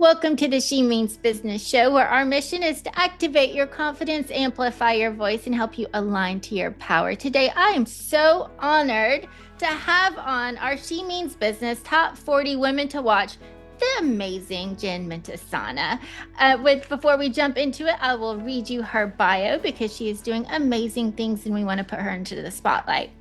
Welcome to the She Means Business Show, where our mission is to activate your confidence, amplify your voice, and help you align to your power. Today, I am so honored to have on our She Means Business Top 40 Women to Watch, the amazing Jen Mentesana. Before we jump into it, I will read you her bio because she is doing amazing things and we want to put her into the spotlight.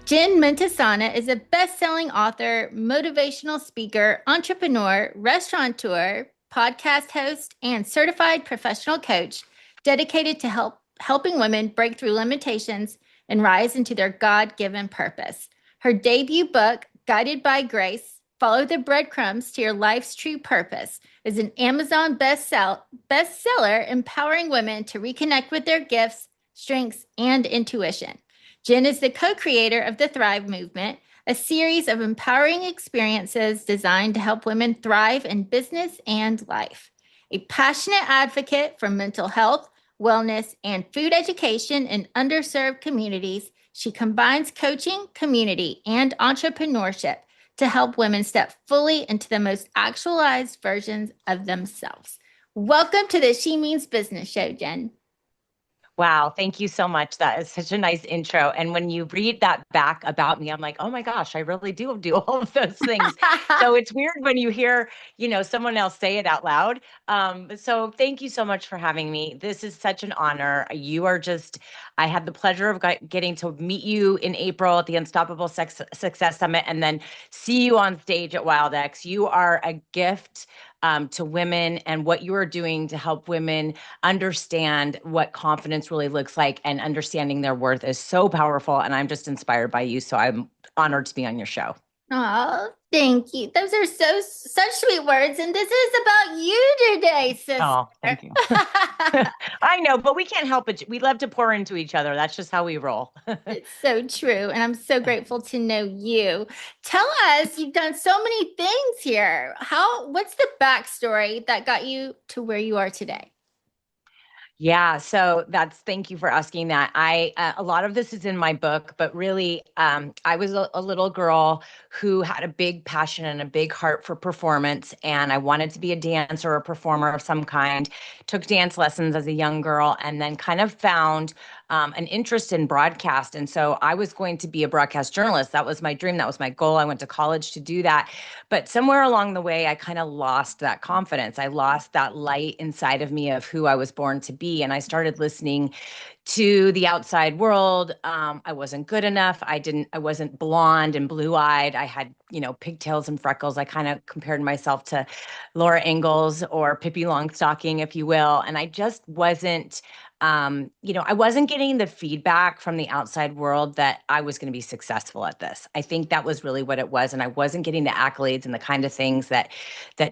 Jen Mentesana is a best-selling author, motivational speaker, entrepreneur, restaurateur, podcast host, and certified professional coach dedicated to helping women break through limitations and rise into their God-given purpose. Her debut book, Guided by Grace, Follow the Breadcrumbs to Your Life's True Purpose, is an Amazon bestseller empowering women to reconnect with their gifts, strengths, and intuition. Jen is the co-creator of the Thrive Movement, a series of empowering experiences designed to help women thrive in business and life. A passionate advocate for mental health, wellness, and food education in underserved communities, she combines coaching, community, and entrepreneurship to help women step fully into the most actualized versions of themselves. Welcome to the She Means Business Show, Jen. Wow, thank you so much. That is such a nice intro. And when you read that back about me, I'm like, oh my gosh, I really do all of those things. So it's weird when you hear, someone else say it out loud. So thank you so much for having me. This is such an honor. I had the pleasure of getting to meet you in April at the Unstoppable Success Summit and then see you on stage at WildX. You are a gift to women and what you are doing to help women understand what confidence really looks like and understanding their worth is so powerful. And I'm just inspired by you. So I'm honored to be on your show. Oh, thank you. Those are such sweet words, and this is about you today, sister. Oh, thank you. I know, but we can't help it. We love to pour into each other. That's just how we roll. It's so true, and I'm so grateful to know you. Tell us, you've done so many things here. What's the backstory that got you to where you are today? Yeah, so thank you for asking that. A lot of this is in my book, but really, I was a little girl who had a big passion and a big heart for performance, and I wanted to be a dancer or a performer of some kind. Took dance lessons as a young girl, and then kind of found an interest in broadcast. And so I was going to be a broadcast journalist. That was my dream. That was my goal. I went to college to do that. But somewhere along the way, I kind of lost that confidence. I lost that light inside of me of who I was born to be. And I started listening to the outside world. I wasn't good enough. I wasn't blonde and blue eyed. I had, pigtails and freckles. I kind of compared myself to Laura Ingalls or Pippi Longstocking, if you will. And I just wasn't I wasn't getting the feedback from the outside world that I was going to be successful at this. I think that was really what it was. And I wasn't getting the accolades and the kind of things that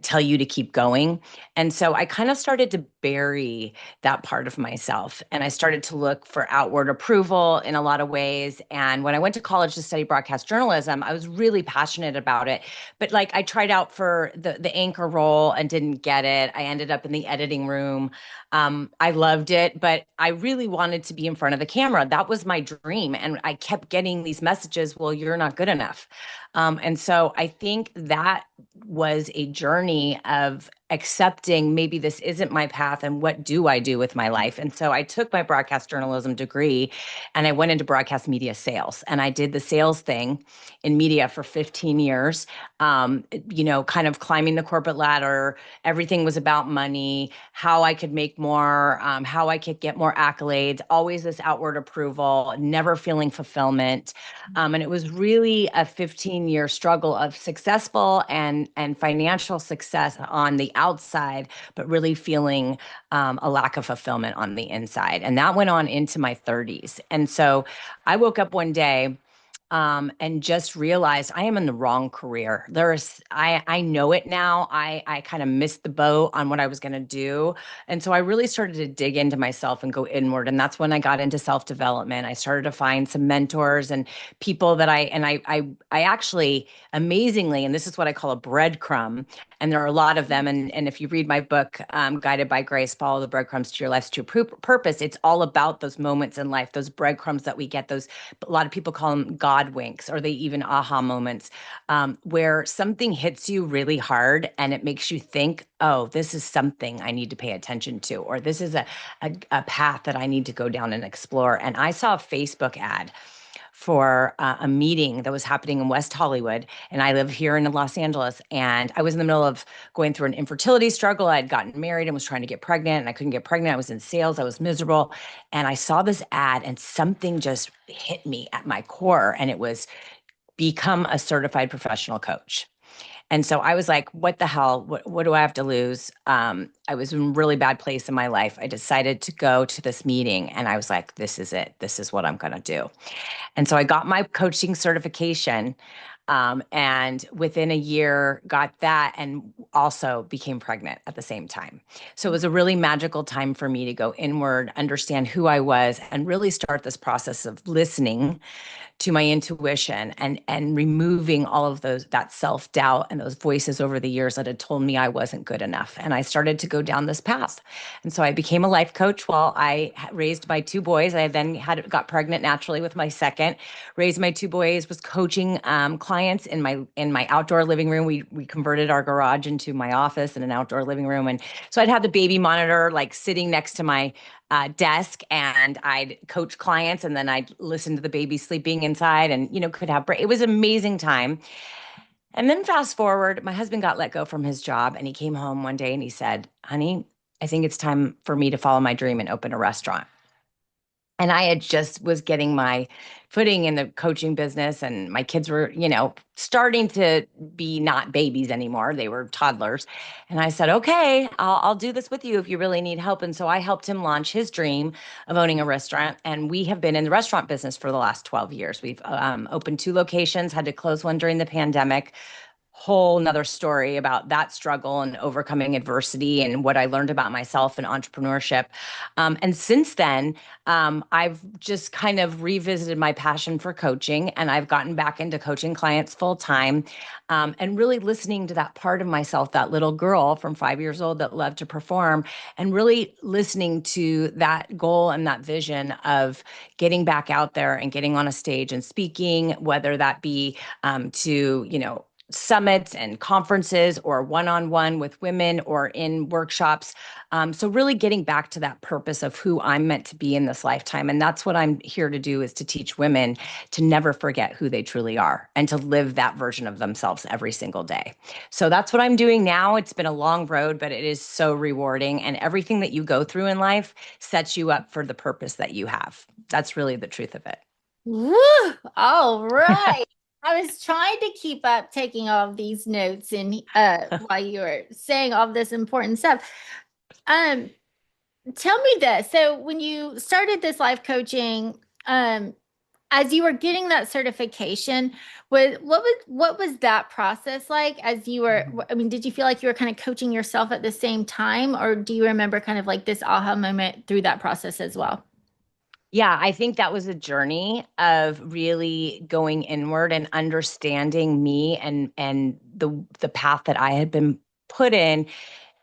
tell you to keep going. And so I kind of started to bury that part of myself. And I started to look for outward approval in a lot of ways. And when I went to college to study broadcast journalism, I was really passionate about it. But like I tried out for the anchor role and didn't get it. I ended up in the editing room. I loved it, but I really wanted to be in front of the camera. That was my dream. And I kept getting these messages, well, you're not good enough. And so I think that was a journey of accepting maybe this isn't my path and what do I do with my life? And so I took my broadcast journalism degree and I went into broadcast media sales and I did the sales thing in media for 15 years, kind of climbing the corporate ladder. Everything was about money, how I could make more, how I could get more accolades, always this outward approval, never feeling fulfillment. And it was really a 15-year struggle of successful and financial success on the outside, but really feeling a lack of fulfillment on the inside. And that went on into my 30s. And so I woke up one day and just realized I am in the wrong career. I know it now. I kind of missed the boat on what I was going to do. And so I really started to dig into myself and go inward. And that's when I got into self-development. I started to find some mentors and people that I actually amazingly, and this is what I call a breadcrumb, And there are a lot of them. And if you read my book, Guided by Grace, Follow the Breadcrumbs to Your Life's True Purpose, it's all about those moments in life, those breadcrumbs that we get, those, a lot of people call them God winks, or they even aha moments, where something hits you really hard and it makes you think, oh, this is something I need to pay attention to, or this is a path that I need to go down and explore. And I saw a Facebook ad for a meeting that was happening in West Hollywood. And I live here in Los Angeles. And I was in the middle of going through an infertility struggle. I had gotten married and was trying to get pregnant, and I couldn't get pregnant. I was in sales. I was miserable. And I saw this ad, and something just hit me at my core. And it was become a certified professional coach. And so I was like, what the hell? What do I have to lose? I was in a really bad place in my life. I decided to go to this meeting, and I was like, this is it. This is what I'm going to do. And so I got my coaching certification, and within a year got that, and also became pregnant at the same time. So it was a really magical time for me to go inward, understand who I was, and really start this process of listening to my intuition, and removing all of those, that self-doubt and those voices over the years that had told me I wasn't good enough. And I started to go down this path. And so I became a life coach while I raised my two boys. I then got pregnant naturally with my second, raised my two boys, was coaching clients in my outdoor living room. We converted our garage into my office and an outdoor living room. And so I'd have the baby monitor like sitting next to my desk, and I'd coach clients, and then I'd listen to the baby sleeping inside, and could have it was an amazing time. And then fast forward, my husband got let go from his job, and he came home one day and he said, honey, I think it's time for me to follow my dream and open a restaurant. And I had just was getting my footing in the coaching business, and my kids were, starting to be not babies anymore. They were toddlers. And I said, okay, I'll do this with you if you really need help. And so I helped him launch his dream of owning a restaurant. And we have been in the restaurant business for the last 12 years. We've opened 2 locations, had to close one during the pandemic. Whole nother story about that struggle and overcoming adversity and what I learned about myself and entrepreneurship. And since then, I've just kind of revisited my passion for coaching, and I've gotten back into coaching clients full time, and really listening to that part of myself, that little girl from 5 years old that loved to perform, and really listening to that goal and that vision of getting back out there and getting on a stage and speaking, whether that be to, summits and conferences, or one-on-one with women, or in workshops. So really getting back to that purpose of who I'm meant to be in this lifetime. And that's what I'm here to do, is to teach women to never forget who they truly are and to live that version of themselves every single day. So that's what I'm doing now. It's been a long road, but it is so rewarding. And everything that you go through in life sets you up for the purpose that you have. That's really the truth of it. Woo! All right. I was trying to keep up taking all of these notes and while you were saying all this important stuff. Um, Tell me this. So when you started this life coaching, as you were getting that certification, what was that process like as you were, I mean, did you feel like you were kind of coaching yourself at the same time, or do you remember kind of like this aha moment through that process as well? Yeah, I think that was a journey of really going inward and understanding me, and the path that I had been put in,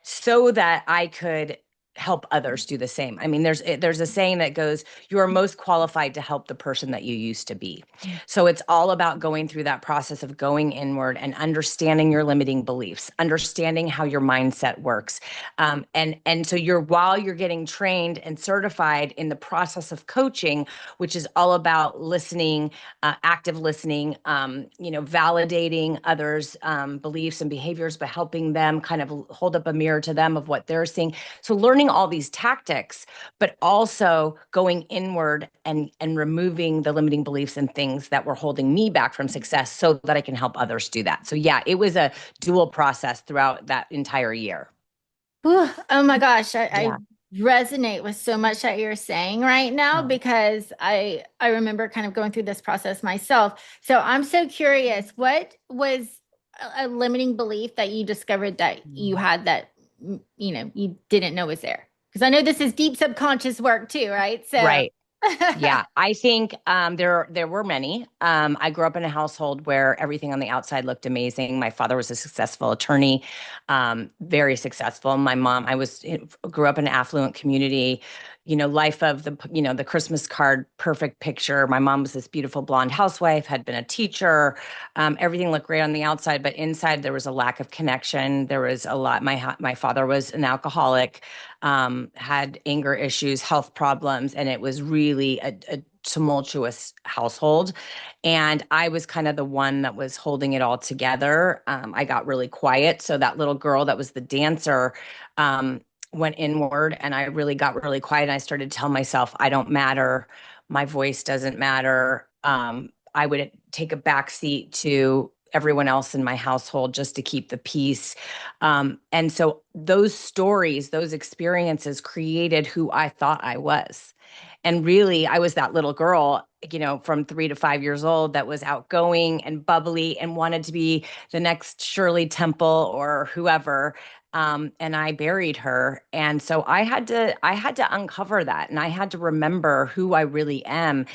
so that I could help others do the same. I mean, there's a saying that goes, you are most qualified to help the person that you used to be. So it's all about going through that process of going inward and understanding your limiting beliefs, understanding how your mindset works. And so while you're getting trained and certified in the process of coaching, which is all about listening, active listening, validating others' beliefs and behaviors, but helping them kind of hold up a mirror to them of what they're seeing. So learning all these tactics, but also going inward and removing the limiting beliefs and things that were holding me back from success, so that I can help others do that. So yeah, it was a dual process throughout that entire year. Whew. Oh my gosh, I Yeah. resonate with so much that you're saying right now, Oh. because I remember kind of going through this process myself. So I'm so curious, what was a limiting belief that you discovered that you had that you didn't know was there? Because I know this is deep subconscious work too, right? So Right. Yeah, I think there were many. I grew up in a household where everything on the outside looked amazing. My father was a successful attorney, very successful. My mom, grew up in an affluent community. Life of the Christmas card, perfect picture. My mom was this beautiful blonde housewife, had been a teacher. Everything looked great on the outside, but inside there was a lack of connection. There was a lot. My father was an alcoholic, had anger issues, health problems, and it was really a tumultuous household. And I was kind of the one that was holding it all together. I got really quiet. So that little girl that was the dancer, went inward, and I really got really quiet. And I started to tell myself, I don't matter. My voice doesn't matter. I would take a back seat to everyone else in my household just to keep the peace. And so those stories, those experiences created who I thought I was. And really, I was that little girl, from 3 to 5 years old that was outgoing and bubbly and wanted to be the next Shirley Temple or whoever. And I buried her. And so I had to uncover that, and I had to remember who I really am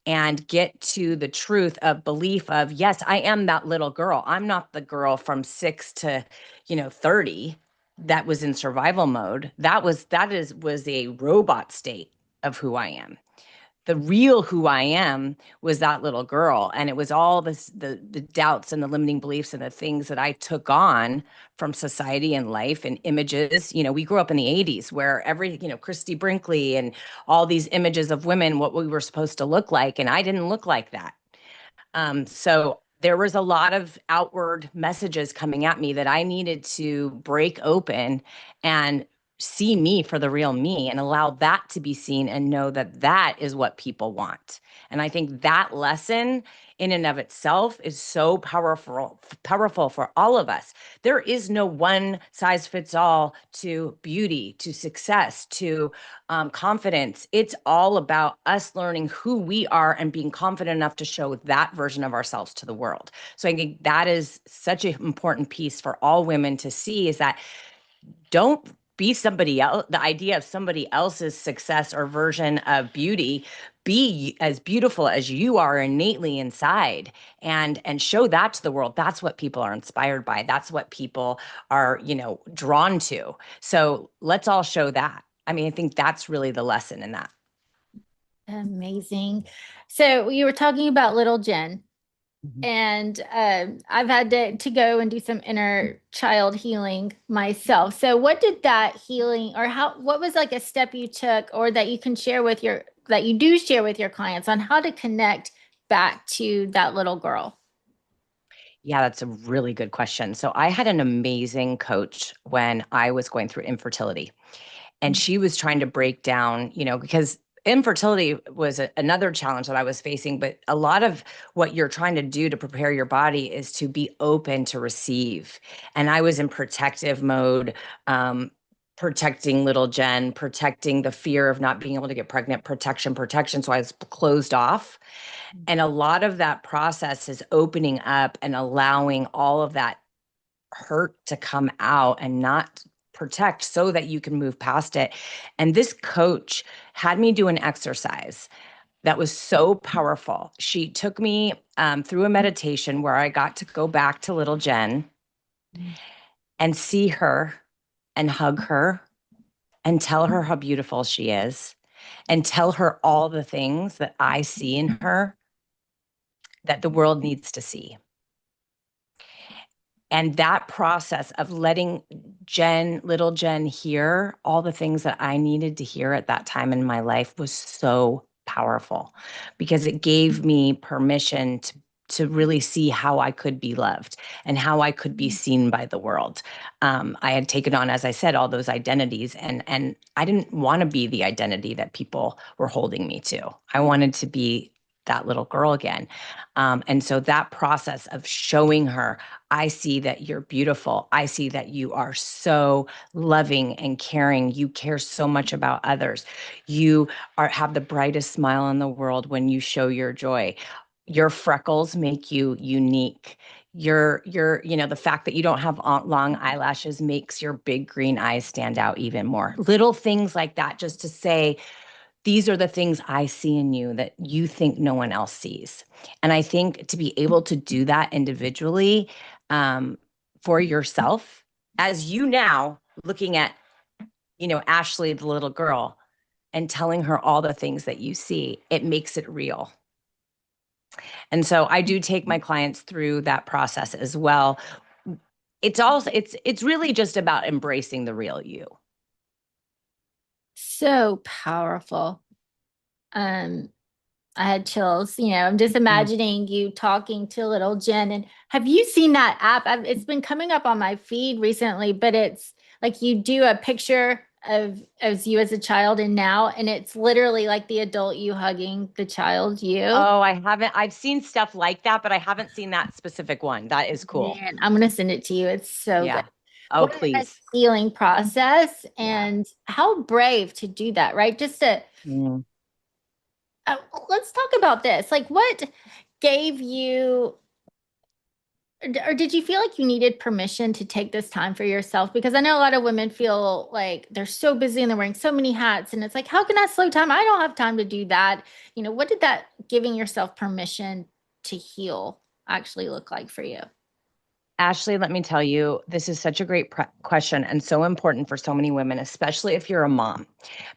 and get to the truth of belief of, yes, I am that little girl. I'm not the girl from 6 to 30 that was in survival mode. That was a robot state of who I am. The real who I am was that little girl. And it was all the doubts and the limiting beliefs and the things that I took on from society and life and images. We grew up in the 80s where Christy Brinkley and all these images of women, what we were supposed to look like. And I didn't look like that. So there was a lot of outward messages coming at me that I needed to break open and see me for the real me and allow that to be seen and know that that is what people want. And I think that lesson in and of itself is so powerful for all of us. There is no one size fits all to beauty, to success, to confidence. It's all about us learning who we are and being confident enough to show that version of ourselves to the world. So I think that is such an important piece for all women to see, is that don't be somebody else, the idea of somebody else's success or version of beauty. Be as beautiful as you are innately inside, and show that to the world. That's what people are inspired by. That's what people are, drawn to. So let's all show that. I mean, I think that's really the lesson in that. Amazing. So you were talking about little Jen, Mhm. and I've had to go and do some inner child healing myself. So what did that healing, or what was like a step you took, or that you can share with that you do share with your clients on how to connect back to that little girl? Yeah, that's a really good question. So I had an amazing coach when I was going through infertility, and she was trying to break down, because infertility was another challenge that I was facing. But a lot of what you're trying to do to prepare your body is to be open to receive. And I was in protective mode, protecting little Jen, protecting the fear of not being able to get pregnant, protection. So I was closed off. And a lot of that process is opening up and allowing all of that hurt to come out and not protect, so that you can move past it. And this coach had me do an exercise that was so powerful. She took me through a meditation where I got to go back to little Jen and see her and hug her and tell her how beautiful she is and tell her all the things that I see in her that the world needs to see. And that process of letting little Jen, hear all the things that I needed to hear at that time in my life was so powerful, because it gave me permission to really see how I could be loved and how I could be seen by the world. I had taken on, as I said, all those identities, and I didn't want to be the identity that people were holding me to. I wanted to be that little girl again. And so that process of showing her, I see that you're beautiful. I see that you are so loving and caring. You care so much about others. You have the brightest smile in the world when you show your joy. Your freckles make you unique. The fact that you don't have long eyelashes makes your big green eyes stand out even more. Little things like that, just to say, these are the things I see in you that you think no one else sees. And I think to be able to do that individually, um, for yourself, as you now looking at, Ashley, the little girl, and telling her all the things that you see, it makes it real. And so I do take my clients through that process as well. It's really just about embracing the real you. So powerful. Um, I had chills. I'm just Mm. imagining you talking to little Jen. And have you seen that app? It's been coming up on my feed recently, but it's like you do a picture of as you as a child and now, and it's literally like the adult you hugging the child you. Oh, I haven't. I've seen stuff like that, but I haven't seen that specific one. That is cool. Man, I'm gonna send it to you. It's so good. Yeah. Oh, What a please. healing process, Yeah. and how brave to do that, right? Just to Mm. uh, let's talk about this. Like, what gave you, or did you feel like you needed permission to take this time for yourself? Because I know a lot of women feel like they're so busy and they're wearing so many hats, and it's like, how can I slow time? I don't have time to do that. What did that giving yourself permission to heal actually look like for you? Ashley, let me tell you, this is such a great question and so important for so many women, especially if you're a mom,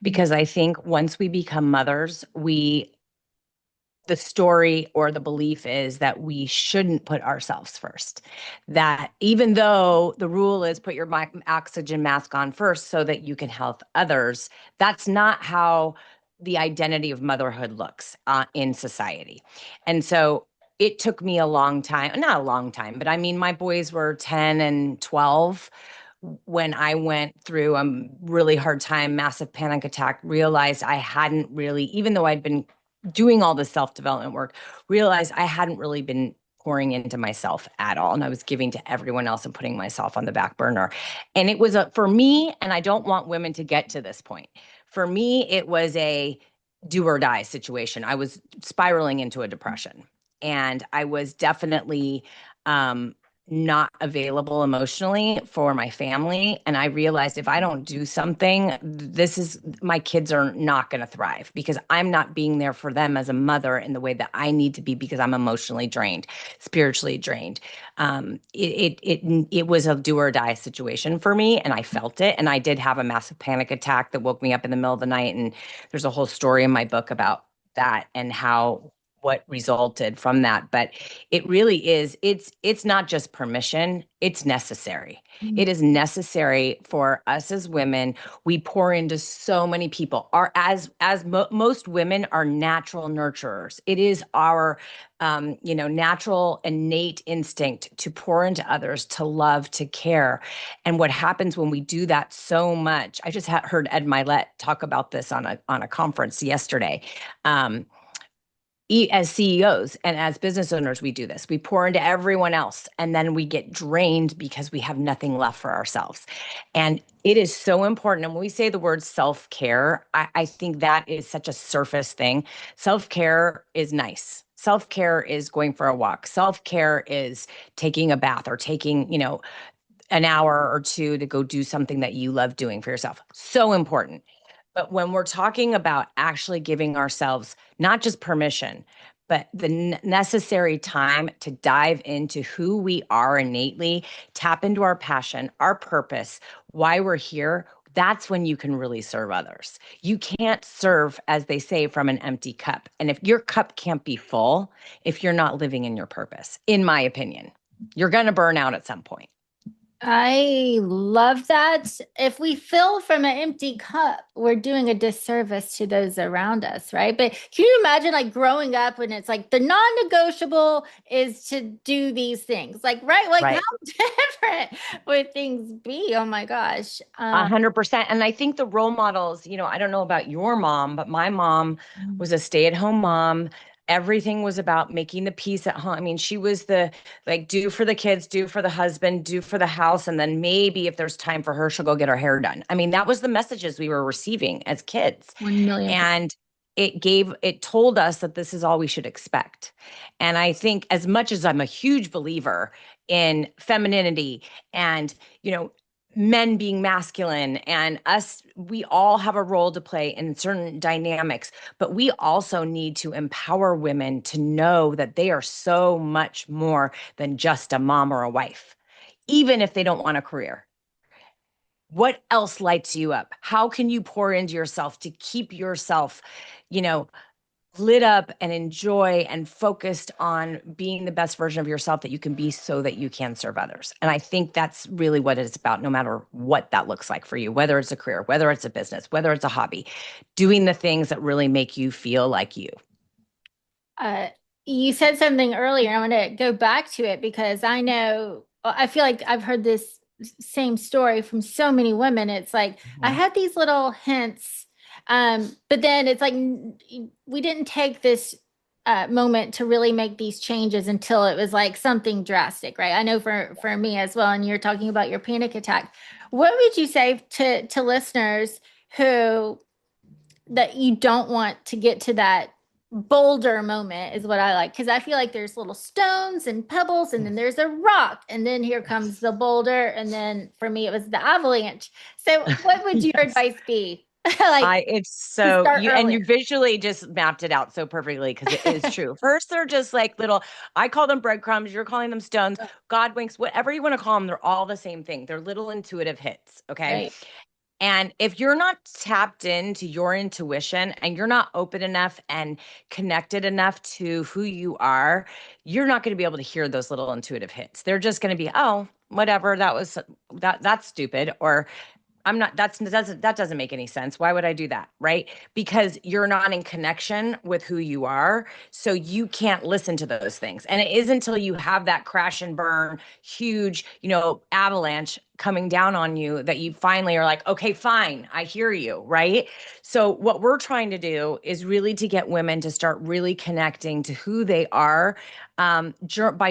because I think once we become mothers, the story or the belief is that we shouldn't put ourselves first. That even though the rule is put your oxygen mask on first so that you can help others, that's not how the identity of motherhood looks in society. And so it took me a long time, not a long time, but I mean, my boys were 10 and 12 when I went through a really hard time, massive panic attack, realized I hadn't really, even though I'd been doing all this self-development work, realized I hadn't really been pouring into myself at all. And I was giving to everyone else and putting myself on the back burner. And it was for me, and I don't want women to get to this point. For me, it was a do or die situation. I was spiraling into a depression. And I was definitely not available emotionally for my family. And I realized if I don't do something, my kids are not going to thrive because I'm not being there for them as a mother in the way that I need to be because I'm emotionally drained, spiritually drained. It was a do or die situation for me, and I felt it. And I did have a massive panic attack that woke me up in the middle of the night. And there's a whole story in my book about that and how what resulted from that. But it really is, it's not just permission, it's necessary. It is necessary for us as women. We pour into so many people. Most women are natural nurturers. It is our natural innate instinct to pour into others, to love, to care. And what happens when we do that so much, I just heard Ed Milet talk about this on a conference yesterday. As CEOs and as business owners, we do this. We pour into everyone else and then we get drained because we have nothing left for ourselves. And it is so important. And when we say the word self care, I think that is such a surface thing. Self care is nice. Self care is going for a walk. Self care is taking a bath or taking, an hour or two to go do something that you love doing for yourself. So important. But when we're talking about actually giving ourselves not just permission, but the necessary time to dive into who we are innately, tap into our passion, our purpose, why we're here, that's when you can really serve others. You can't serve, as they say, from an empty cup. And if your cup can't be full, if you're not living in your purpose, in my opinion, you're going to burn out at some point. I love that. If we fill from an empty cup, we're doing a disservice to those around us, right? But can you imagine like growing up when it's like the non-negotiable is to do these things? Like, right? Like how Right. different would things be? Oh my gosh. 100%. And I think the role models, I don't know about your mom, but my mom was a stay-at-home mom. Everything was about making the peace at home. I mean, she was the like, do for the kids, do for the husband, do for the house. And then maybe if there's time for her, she'll go get her hair done. I mean, that was the messages we were receiving as kids. 1,000,000%. And it told us that this is all we should expect. And I think as much as I'm a huge believer in femininity and, men being masculine and us, we all have a role to play in certain dynamics, but we also need to empower women to know that they are so much more than just a mom or a wife, even if they don't want a career. What else lights you up? How can you pour into yourself to keep yourself, you know, lit up and enjoy and focused on being the best version of yourself that you can be so that you can serve others? And I think that's really what it's about, no matter what that looks like for you, whether it's a career, whether it's a business, whether it's a hobby, doing the things that really make you feel like you. Uh, you said something earlier. I want to go back to it because I know, I feel like I've heard this same story from so many women. It's like I Mhm. had these little hints, but then it's like we didn't take this moment to really make these changes until it was like something drastic, right? I know for me as well. And you're talking about your panic attack. What would you say to listeners who that you don't want to get to that boulder moment is what I like because I feel like there's little stones and pebbles and then Yes. there's a rock and then here comes Yes. the boulder and then for me it was the avalanche. So what would your Yes. advice be? Like It's to so start you, and earlier, you visually just mapped it out so perfectly because it is true. First, they're just like little, I call them breadcrumbs, you're calling them stones, God winks, whatever you want to call them, they're all the same thing. They're little intuitive hits. Okay. right? And if you're not tapped into your intuition and you're not open enough and connected enough to who you are, you're not going to be able to hear those little intuitive hits. They're just going to be, oh, whatever, that's stupid, or I'm not, that doesn't make any sense. Why would I do that? Right? Because you're not in connection with who you are. So you can't listen to those things. And it isn't until you have that crash and burn, huge, avalanche coming down on you that you finally are like, okay, fine, I hear you. Right? So what we're trying to do is really to get women to start really connecting to who they are, by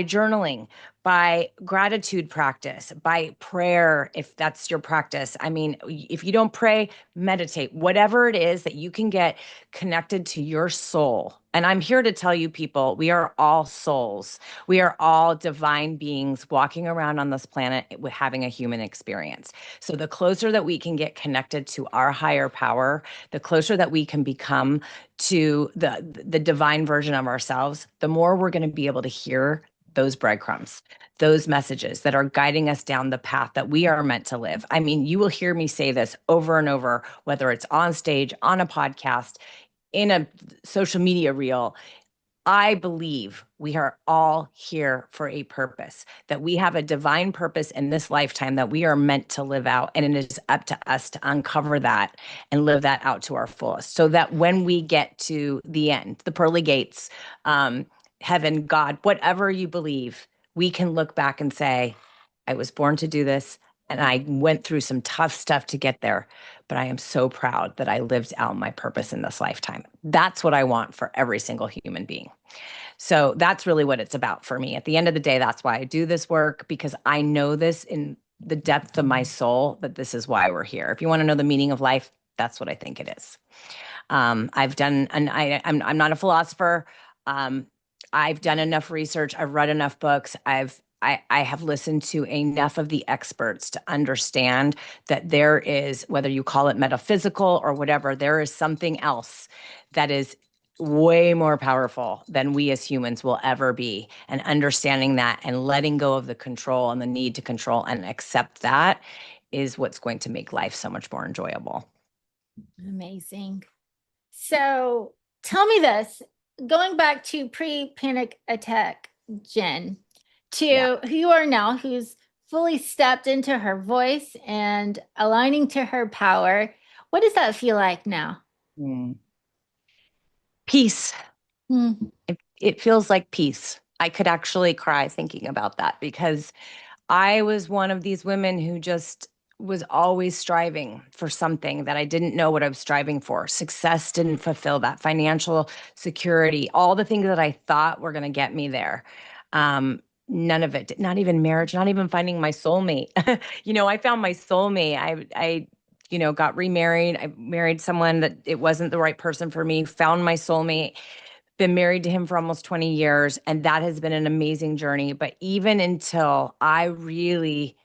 journaling, by gratitude practice, by prayer, if that's your practice. I mean, if you don't pray, meditate, whatever it is that you can get connected to your soul. And I'm here to tell you, people, we are all souls. We are all divine beings walking around on this planet with having a human experience. So the closer that we can get connected to our higher power, the closer that we can become to the divine version of ourselves, the more we're going to be able to hear those breadcrumbs, those messages that are guiding us down the path that we are meant to live. I mean, you will hear me say this over and over, whether it's on stage, on a podcast, in a social media reel. I believe we are all here for a purpose, that we have a divine purpose in this lifetime that we are meant to live out. And it is up to us to uncover that and live that out to our fullest so that when we get to the end, the pearly gates, heaven, God, whatever you believe, we can look back and say, I was born to do this. And I went through some tough stuff to get there, but I am so proud that I lived out my purpose in this lifetime. That's what I want for every single human being. So that's really what it's about for me. At the end of the day, that's why I do this work, because I know this in the depth of my soul that this is why we're here. If you want to know the meaning of life, that's what I think it is. I've done, and I'm not a philosopher. Um, I've done enough research. I've read enough books. I have listened to enough of the experts to understand that there is, whether you call it metaphysical or whatever, there is something else that is way more powerful than we as humans will ever be. And understanding that and letting go of the control and the need to control and accept that is what's going to make life so much more enjoyable. Amazing. So tell me this, going back to pre-panic attack, Jen, Yeah. to who you are now, who's fully stepped into her voice and aligning to her power. What does that feel like now? Mm. Peace. Hmm. It feels like peace. I could actually cry thinking about that because I was one of these women who just was always striving for something that I didn't know what I was striving for. Success didn't fulfill that, financial security, all the things that I thought were going to get me there. None of it, not even marriage, not even finding my soulmate. I found my soulmate. Got remarried. I married someone that it wasn't the right person for me, found my soulmate, been married to him for almost 20 years, and that has been an amazing journey. But even until I really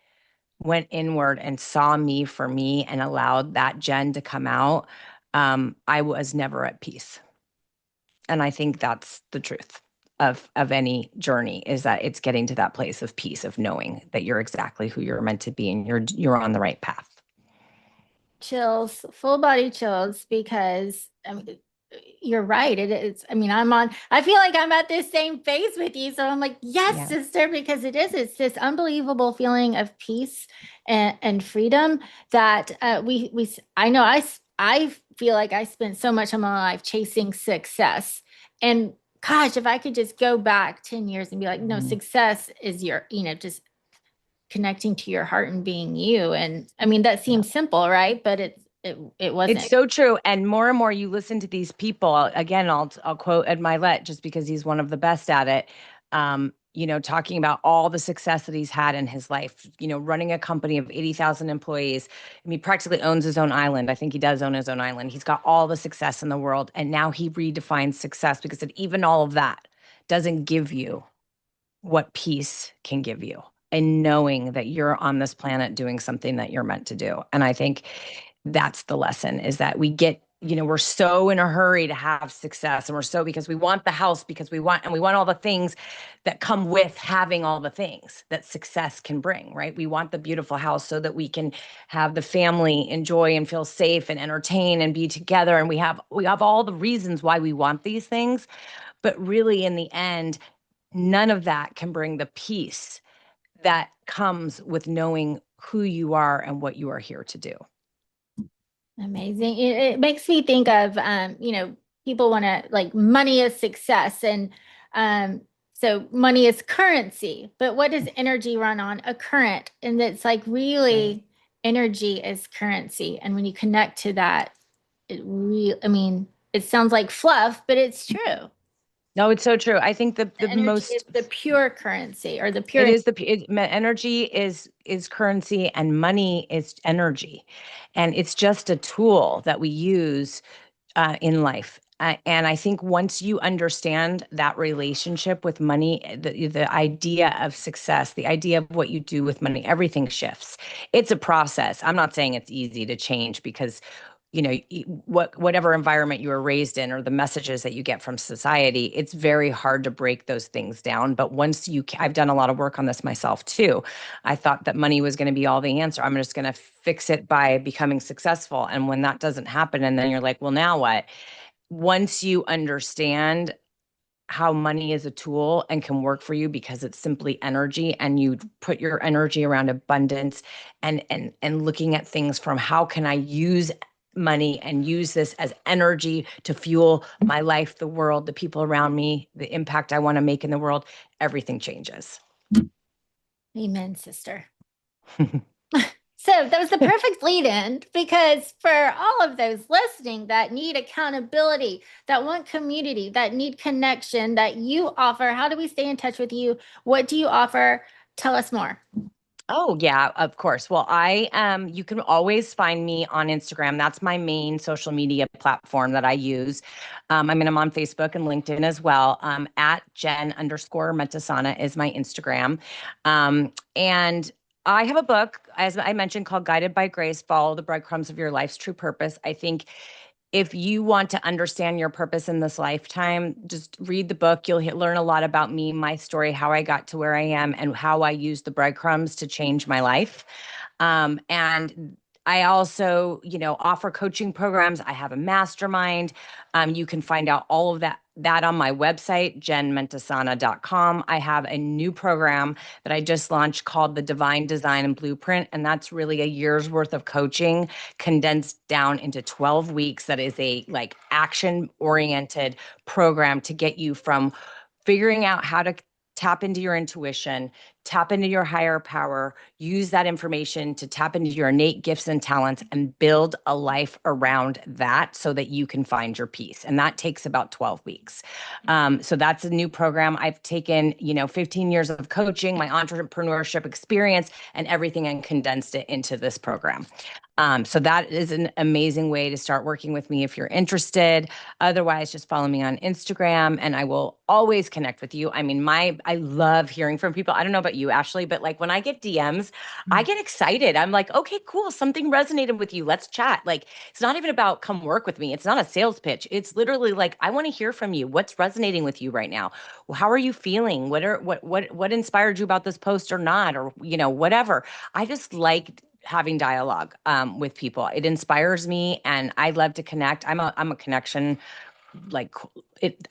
went inward and saw me for me and allowed that Jen to come out, I was never at peace. And I think that's the truth of any journey, is that it's getting to that place of peace, of knowing that you're exactly who you're meant to be and you're on the right path. Chills, full body chills, because I mean, you're right. It is. I mean, I feel like I'm at this same phase with you. So I'm like, yes, Yeah. sister, because it's this unbelievable feeling of peace and freedom that I know I feel like I spent so much of my life chasing success. And gosh, if I could just go back 10 years and be like, no, Mhm. success is just connecting to your heart and being you. And I mean, that Yeah. seems simple, right? But it It's wasn't. so true. And more you listen to these people. Again, I'll quote Ed Milet just because he's one of the best at it. Talking about all the success that he's had in his life, running a company of 80,000 employees. I mean, he practically owns his own island. I think he does own his own island. He's got all the success in the world. And now he redefines success because even all of that doesn't give you what peace can give you, and knowing that you're on this planet doing something that you're meant to do. And I think that's the lesson, is that we're so in a hurry to have success, and we're so, because we want the house, because we want all the things that come with having all the things that success can bring, right? We want the beautiful house so that we can have the family enjoy and feel safe and entertain and be together, and we have all the reasons why we want these things. But really, in the end, none of that can bring the peace that comes with knowing who you are and what you are here to do. Amazing. It makes me think of, people want to like money is success. And so money is currency. But what does energy run on? A current. And it's like Right. really energy is currency. And when you connect to that, I mean, it sounds like fluff, but it's true. No, it's so true. I think the The energy is most the pure currency or the it pure. is energy is currency, and money is energy, and it's just a tool that we use in life. And I think once you understand that relationship with money, the idea of success, the idea of what you do with money, everything shifts. It's a process. I'm not saying it's easy to change, because whatever environment you were raised in, or the messages that you get from society, it's very hard to break those things down. But I've done a lot of work on this myself too. I thought that money was going to be all the answer. I'm just going to fix it by becoming successful. And when that doesn't happen, and then you're like, well, now what? Once you understand how money is a tool and can work for you, because it's simply energy, and you put your energy around abundance, and looking at things from, how can I use money and use this as energy to fuel my life, the world, the people around me, the impact I want to make in the world, everything changes. Amen, sister. So that was the perfect lead in, because for all of those listening that need accountability, that want community, that need connection that you offer, how do we stay in touch with you? What do you offer? Tell us more. Oh, yeah, of course. Well, you can always find me on Instagram. That's my main social media platform that I use. I'm on Facebook and LinkedIn as well. At Jen_Mentesana is my Instagram. And I have a book, as I mentioned, called Guided by Grace: Follow the Breadcrumbs of Your Life's True Purpose. I think if you want to understand your purpose in this lifetime, just read the book. You'll learn a lot about me, my story, how I got to where I am, and how I used the breadcrumbs to change my life. And I also, offer coaching programs. I have a mastermind. You can find out all of that on my website, jenmentesana.com. I have a new program that I just launched called the Divine Design and Blueprint, and that's really a year's worth of coaching condensed down into 12 weeks. That is a like action oriented program to get you from figuring out how to tap into your intuition, tap into your higher power, use that information to tap into your innate gifts and talents, and build a life around that so that you can find your peace. And that takes about 12 weeks. So that's a new program. I've taken, 15 years of coaching, my entrepreneurship experience, and everything, and condensed it into this program. So that is an amazing way to start working with me if you're interested. Otherwise, just follow me on Instagram, and I will always connect with you. I mean, I love hearing from people. I don't know about about you, Ashley, but like when I get DMs, I get excited. I'm like, okay, cool. Something resonated with you. Let's chat. Like, it's not even about come work with me. It's not a sales pitch. It's literally like, I want to hear from you. What's resonating with you right now? How are you feeling? What inspired you about this post or not? Or, whatever. I just like having dialogue with people. It inspires me and I love to connect. I'm a connection, like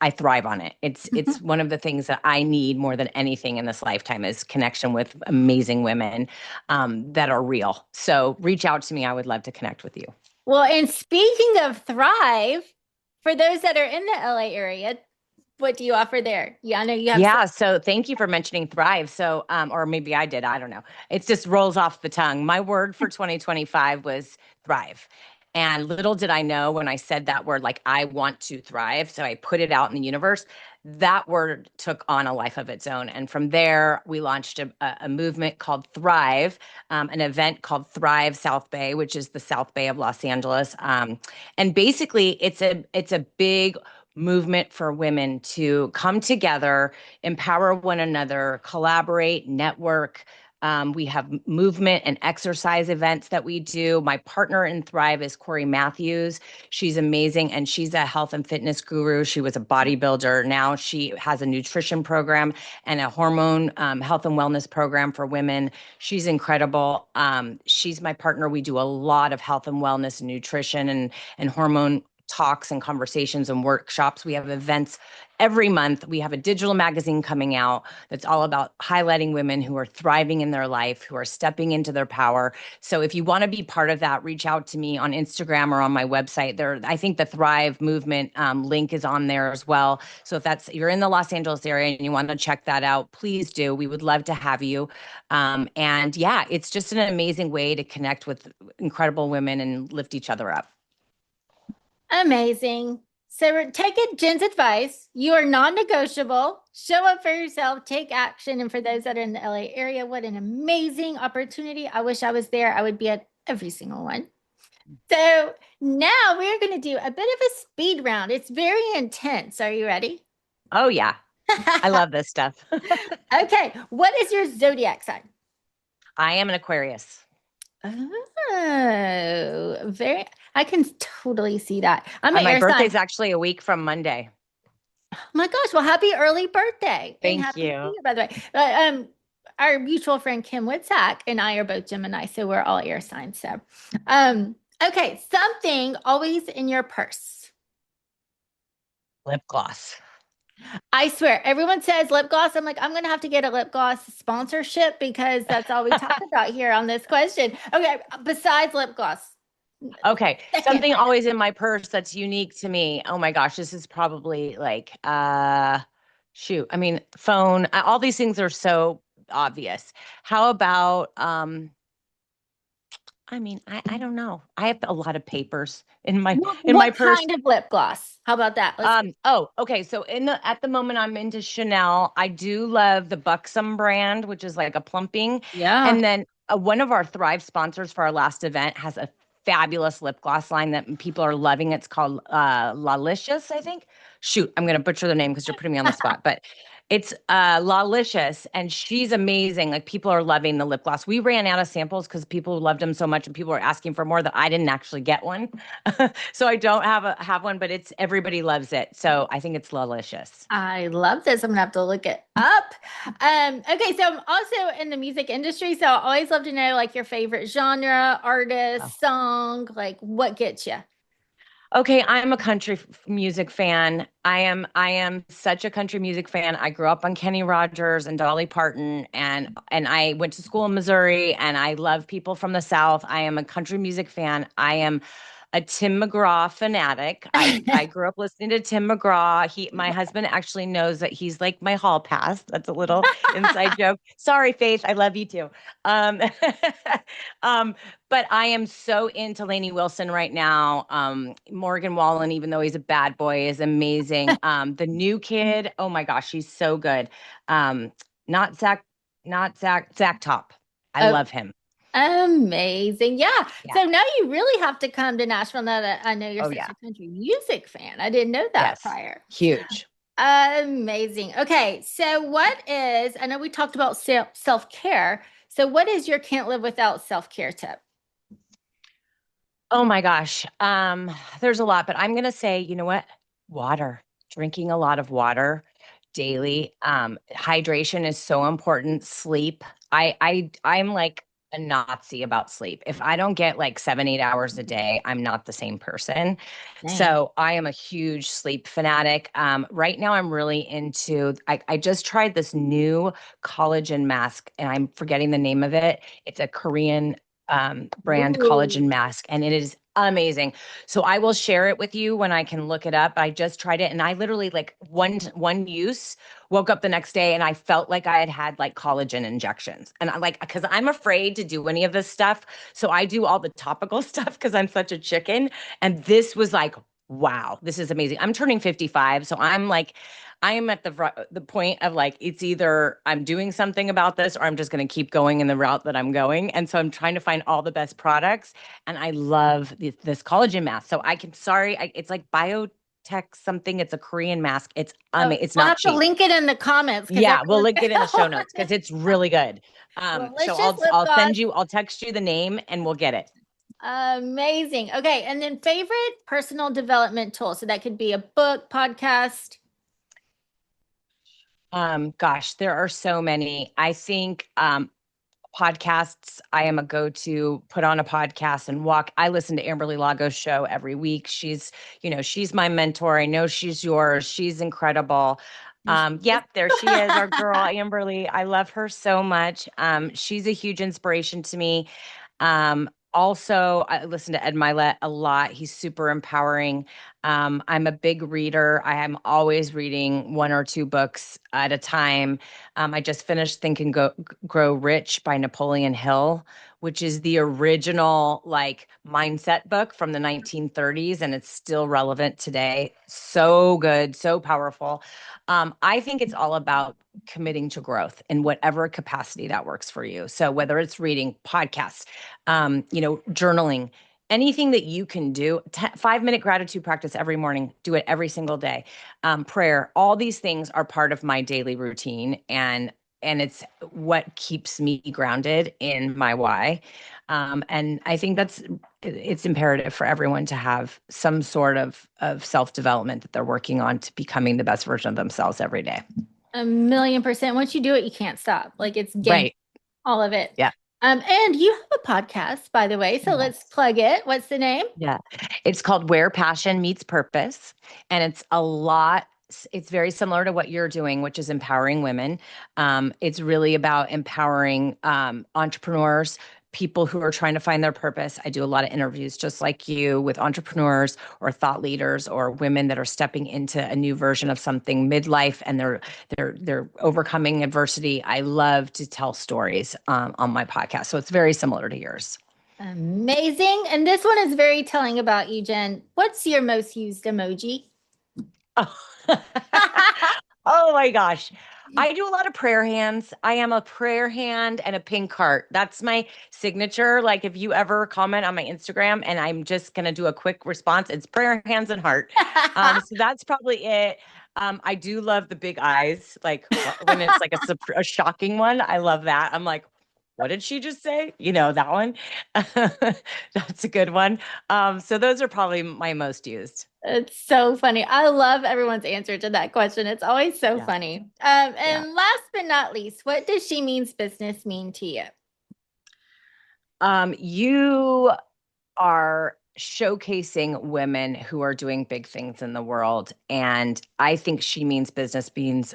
I thrive on it. It's one of the things that I need more than anything in this lifetime is connection with amazing women that are real. So reach out to me. I would love to connect with you. Well, and speaking of Thrive, for those that are in the LA area, what do you offer there? Yeah, I know you have some. Yeah, so thank you for mentioning Thrive. So, or maybe I did, I don't know. It just rolls off the tongue. My word for 2025 was thrive. And little did I know when I said that word, like I want to thrive. So I put it out in the universe. That word took on a life of its own. And from there, we launched a movement called Thrive, an event called Thrive South Bay, which is the South Bay of Los Angeles. And basically, it's a big movement for women to come together, empower one another, collaborate, network. We have movement and exercise events that we do. My partner in Thrive is Corey Matthews. She's amazing and she's a health and fitness guru. She was a bodybuilder. Now she has a nutrition program and a hormone health and wellness program for women. She's incredible. She's my partner. We do a lot of health and wellness and nutrition and hormone talks and conversations and workshops. We have events every month. We have a digital magazine coming out that's all about highlighting women who are thriving in their life, who are stepping into their power. So if you want to be part of that, reach out to me on Instagram or on my website. There, I think the Thrive movement link is on there as well. So if you're in the Los Angeles area and you want to check that out, please do. We would love to have you. And yeah, it's just an amazing way to connect with incredible women and lift each other up. Amazing. So take it, Jen's advice. You are non-negotiable. Show up for yourself, take action. And for those that are in the LA area, what an amazing opportunity. I wish I was there. I would be at every single one. So now we're going to do a bit of a speed round. It's very intense. Are you ready? Oh, yeah. I love this stuff. Okay. What is your zodiac sign? I am an Aquarius. Oh, very. I can totally see that. I'm an My air birthday's sign. actually a week from Monday. Oh my gosh. Well, happy early birthday and Thank happy New you. Year, by the way. Our mutual friend Kim Woodsack and I are both Gemini, so we're all air signs. So, okay. Something always in your purse. Lip gloss. I swear, everyone says lip gloss. I'm like, I'm gonna have to get a lip gloss sponsorship because that's all we talk about here on this question. Okay, besides lip gloss, Okay. second Something item. always in my purse that's unique to me. Oh my gosh, this is probably like shoot. I mean, phone. All these things are so obvious. How about I mean, I don't know. I have a lot of papers in my in my What purse. kind of lip gloss? How about that? Let's. Oh, okay. So at the moment I'm into Chanel. I do love the Buxom brand, which is like a plumping. Yeah. And then one of our Thrive sponsors for our last event has a fabulous lip gloss line that people are loving. It's called Lalicious, I think. Shoot, I'm gonna butcher the name because you're putting me on the spot, but it's Lalicious and she's amazing. Like people are loving the lip gloss. We ran out of samples because people loved them so much and people were asking for more that I didn't actually get one. So I don't have one, but it's everybody loves it. So I think it's delicious. I love this. I'm gonna have to look it up. Okay, so I'm also in the music industry, so I always love to know like your favorite genre, Oh. artist, song, like what gets you. Okay, I'm a country music fan. I am such a country music fan. I grew up on Kenny Rogers and Dolly Parton and I went to school in Missouri and I love people from the South. I am a country music fan. I am a Tim McGraw fanatic. I grew up listening to Tim McGraw. My husband actually knows that he's like my hall pass. That's a little inside joke. Sorry, Faith. I love you too. Um, um, but I am so into Lainey Wilson right now. Morgan Wallen, even though he's a bad boy, is amazing. The new kid, oh my gosh, he's so good. Um, not Zach, Zach Top. I Oh, love him. amazing. Yeah. Yeah. So now you really have to come to Nashville now that I know you're Oh such yeah. a country music fan. I didn't know that Yes. prior. Huge. Amazing. Okay, so I know we talked about self-care. So what is your can't live without self-care tip? Oh my gosh. There's a lot, but I'm gonna say, you know what? Water. Drinking a lot of water daily. Hydration is so important. Sleep. I'm like a Nazi about sleep. If I don't get like 7, 8 hours a day, I'm not the same person. Same. So I am a huge sleep fanatic. Right now I'm really into I just tried this new collagen mask and I'm forgetting the name of it. It's a Korean brand Ooh. collagen mask, and it is amazing. So I will share it with you when I can look it up. I just tried it, and I literally like one use woke up the next day, and I felt like I had had like collagen injections, and I like because I'm afraid to do any of this stuff, so I do all the topical stuff because I'm such a chicken, and this was like. Wow, this is amazing. I'm turning 55, so I'm like I am at the point of like it's either I'm doing something about this or I'm just going to keep going in the route that I'm going. And so I'm trying to find all the best products. And I love this collagen mask. So I can sorry, it's like biotech something. It's a Korean mask. Oh, It's we'll not have to cheap. link it in the comments because Yeah, we'll everyone's link it in the show notes because it's really good. So delicious lip I'll gloss. send you I'll text you the name and we'll get it. Amazing. Okay, and then favorite personal development tool. So that could be a book, podcast. Gosh, there are so many. I think podcasts. I am a go-to put on a podcast and walk. I listen to Amberly Lago's show every week. She's my mentor. I know she's yours. She's incredible. And she is. Yep, there she is, our girl, Amberly. I love her so much. She's a huge inspiration to me. Also, I listen to Ed Milet a lot. He's super empowering. I'm a big reader. I am always reading one or two books at a time. I just finished Think and Grow Rich by Napoleon Hill, which is the original like mindset book from the 1930s, and it's still relevant today. So good, so powerful. I think it's all about committing to growth in whatever capacity that works for you. So whether it's reading, podcasts, journaling, anything that you can do, 5 minute gratitude practice every morning, do it every single day. Prayer, all these things are part of my daily routine, and it's what keeps me grounded in my why. And I think it's imperative for everyone to have some sort of self development that they're working on to becoming the best version of themselves every day. 1,000,000%. Once you do it, you can't stop. Like it's game, Right. all of it. Yeah. And you have a podcast, by the way. So let's Yes. plug it. What's the name? Yeah. It's called Where Passion Meets Purpose. And it's very similar to what you're doing, which is empowering women. It's really about empowering entrepreneurs, people who are trying to find their purpose. I do a lot of interviews just like you with entrepreneurs or thought leaders or women that are stepping into a new version of something midlife and they're overcoming adversity. I love to tell stories on my podcast. So it's very similar to yours. Amazing. And this one is very telling about you, Jen. What's your most used emoji? Oh. Oh my gosh. I do a lot of prayer hands. I am a prayer hand and a pink heart. That's my signature. Like if you ever comment on my Instagram and I'm just going to do a quick response, it's prayer hands and heart. So that's probably it. I do love the big eyes. Like when it's like a shocking one, I love that. I'm like, what did she just say? That one. That's a good one. So those are probably my most used. It's so funny. I love everyone's answer to that question. It's always so Yeah. funny. Yeah. And last but not least, what does she means business mean to you? You are showcasing women who are doing big things in the world. And I think she means business means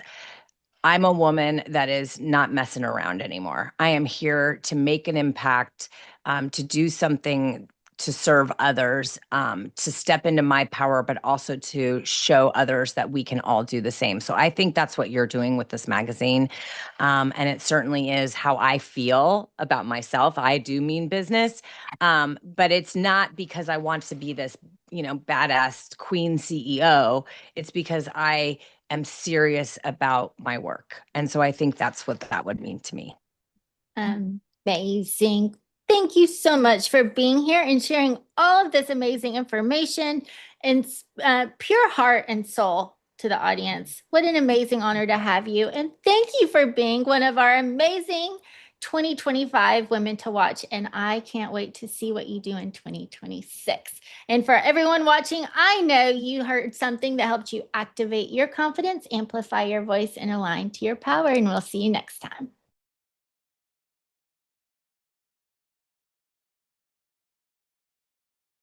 I'm a woman that is not messing around anymore. I am here to make an impact, to do something to serve others, to step into my power, but also to show others that we can all do the same. So I think that's what you're doing with this magazine. And it certainly is how I feel about myself. I do mean business, but it's not because I want to be this, badass queen CEO. It's because I am serious about my work. And so I think that's what that would mean to me. Amazing. Thank you so much for being here and sharing all of this amazing information and pure heart and soul. to the audience. What an amazing honor to have you. And thank you for being one of our amazing 2025 women to watch. And I can't wait to see what you do in 2026. And for everyone watching, I know you heard something that helped you activate your confidence, amplify your voice, and align to your power. And we'll see you next time.